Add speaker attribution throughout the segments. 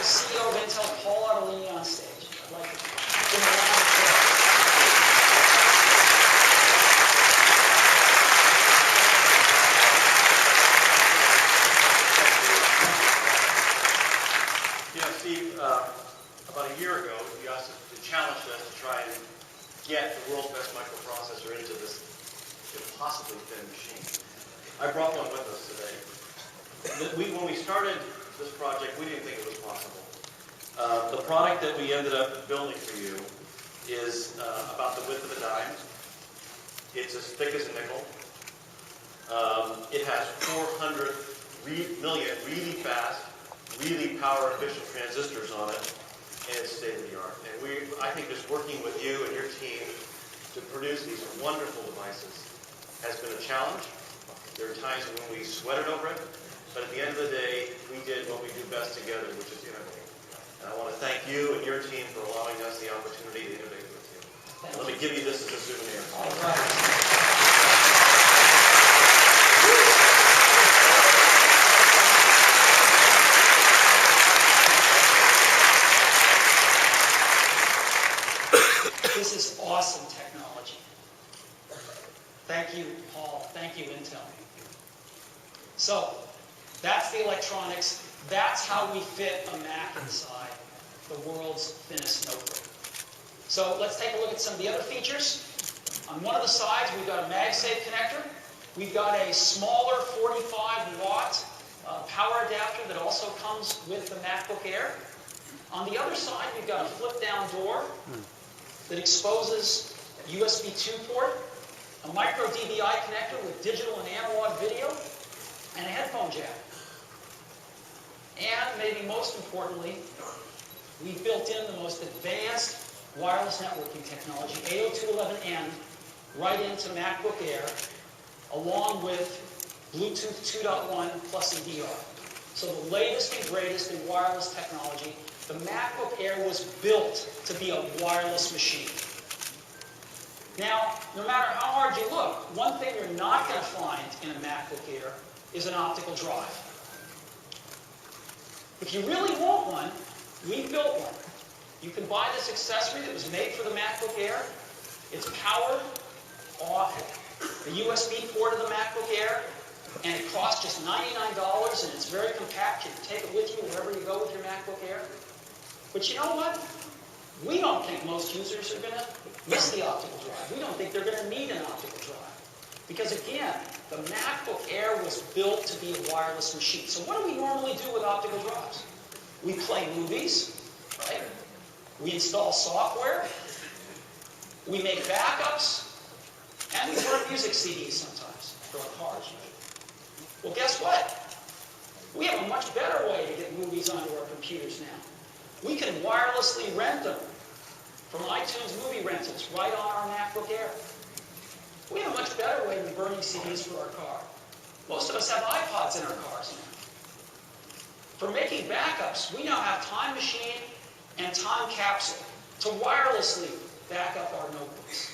Speaker 1: the CEO of Intel, Paul Artolini, on stage. I'd like to give him a round of applause.
Speaker 2: Steve, about a year ago, you challenged us to try and get the world's best microprocessor into this impossibly thin machine. I brought one with us today. When we started this project, we didn't think it was possible. The product that we ended up building for you is about the width of a dime. It's as thick as a nickel. It has 400 million really fast, really power-efficient transistors on it, and it's state-of-the-art. And I think just working with you and your team to produce these wonderful devices has been a challenge. There are times when we sweated over it, but at the end of the day, we did what we do best together, which is innovate. And I want to thank you and your team for allowing us the opportunity to innovate with you. Let me give you this as a souvenir.
Speaker 1: All right. This is awesome technology. Thank you, Paul. Thank you, Intel. So, that's the electronics. That's how we fit a Mac inside the world's thinnest notebook. So, let's take a look at some of the other features. On one of the sides, we've got a MagSafe connector. We've got a smaller 45-watt power adapter that also comes with the MacBook Air. On the other side, we've got a flip-down door that exposes a USB 2 port, a micro DVI connector with digital and analog video, and a headphone jack. And maybe most importantly, we've built in the most advanced wireless networking technology, 802.11n, right into MacBook Air, along with Bluetooth 2.1 plus EDR. So the latest and greatest in wireless technology. The MacBook Air was built to be a wireless machine. Now, no matter how hard you look, one thing you're not going to find in a MacBook Air is an optical drive. If you really want one, we built one. You can buy this accessory that was made for the MacBook Air. It's powered off the USB port of the MacBook Air, and it costs just $99, and it's very compact. You can take it with you wherever you go with your MacBook Air. But you know what? We don't think most users are going to miss the optical drive. We don't think they're going to need an optical drive. Because again, the MacBook Air was built to be a wireless machine. So what do we normally do with optical drives? We play movies, right? We install software. We make backups. And we burn music CDs sometimes for our cars. Well, guess what? We have a much better way to get movies onto our computers now. We can wirelessly rent them from iTunes Movie Rentals right on our MacBook Air. We have a much better way than burning CDs for our car. Most of us have iPods in our cars now. For making backups, we now have Time Machine and Time Capsule to wirelessly back up our notebooks.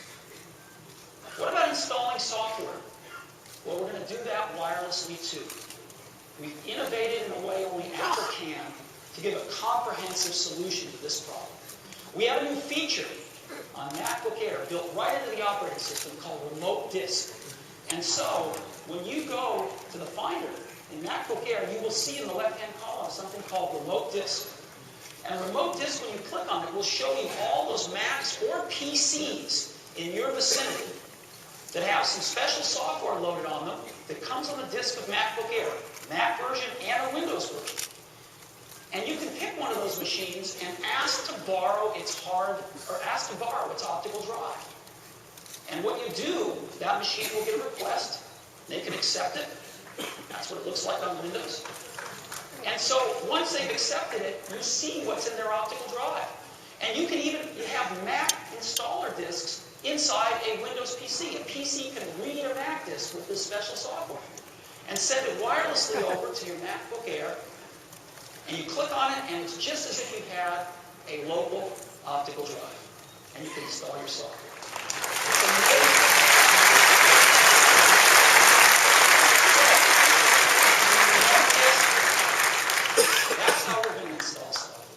Speaker 1: What about installing software? Well, we're going to do that wirelessly too. We've innovated in a way only Apple can to give a comprehensive solution to this problem. We have a new feature on MacBook Air built right into the operating system called Remote Disk. And so, when you go to the Finder in MacBook Air, you will see in the left-hand column something called Remote Disk. And Remote Disk, when you click on it, will show you all those Macs or PCs in your vicinity that have some special software loaded on them that comes on the disk of MacBook Air, Mac version and a Windows version. And you can pick one of those machines and ask to borrow its optical drive. And what you do, that machine will get a request. They can accept it. That's what it looks like on Windows. And so once they've accepted it, you see what's in their optical drive. And you can even have Mac installer disks inside a Windows PC. A PC can read a Mac disk with this special software and send it wirelessly over to your MacBook Air. And you click on it, and it's just as if you had a local optical drive. And you can install your software. It's amazing. That's how we're going to install software.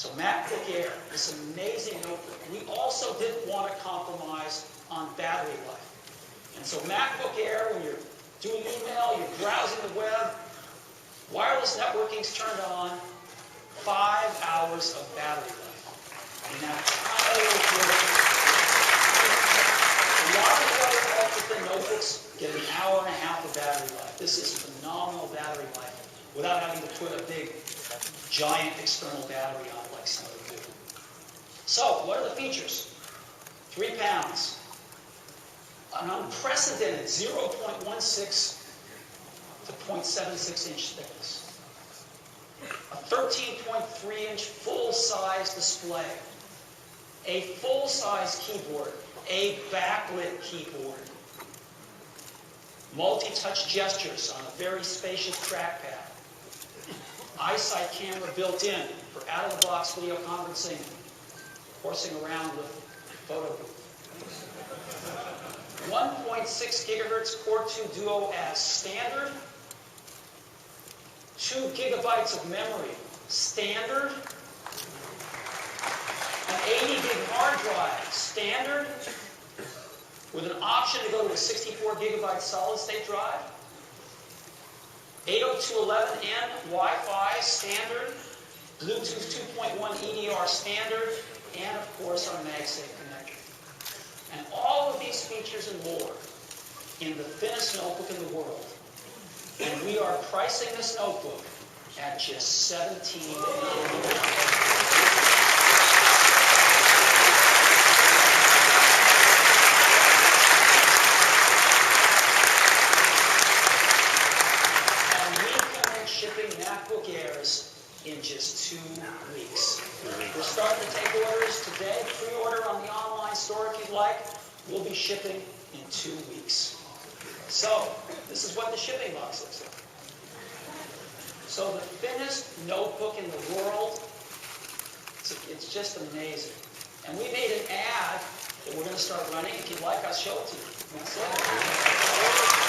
Speaker 1: So MacBook Air, this amazing notebook. We also didn't want to compromise on battery life. And so MacBook Air, when you're doing email, you're browsing the web, wireless networking's turned on, 5 hours of battery life. And that's highly affordable. A lot of the other ultra-thin notebooks get an hour and a half of battery life. This is phenomenal battery life without having to put a big, giant external battery on it like some of them do. So, what are the features? 3 pounds. An unprecedented 0.16 to 0.76 inch thickness. A 13.3 inch full-size display. A full-size keyboard. A backlit keyboard. Multi-touch gestures on a very spacious trackpad. EyeSight camera built in for out-of-the-box video conferencing, horsing around with photo booth. 1.6 gigahertz Core 2 Duo as standard. 2 gigabytes of memory standard. An 80 gig hard drive standard, with an option to go to a 64 gigabyte solid state drive. 802.11n Wi-Fi standard, Bluetooth 2.1 EDR standard, and of course our MagSafe connector. And all of these features and more in the thinnest notebook in the world. And we are pricing this notebook at just $17.99. MacBook Airs in just 2 weeks. We're starting to take orders today. Pre-order on the online store if you'd like. We'll be shipping in 2 weeks. So, this is what the shipping box looks like. So the thinnest notebook in the world, it's just amazing. And we made an ad that we're going to start running. If you'd like, I'll show it to you. That's it.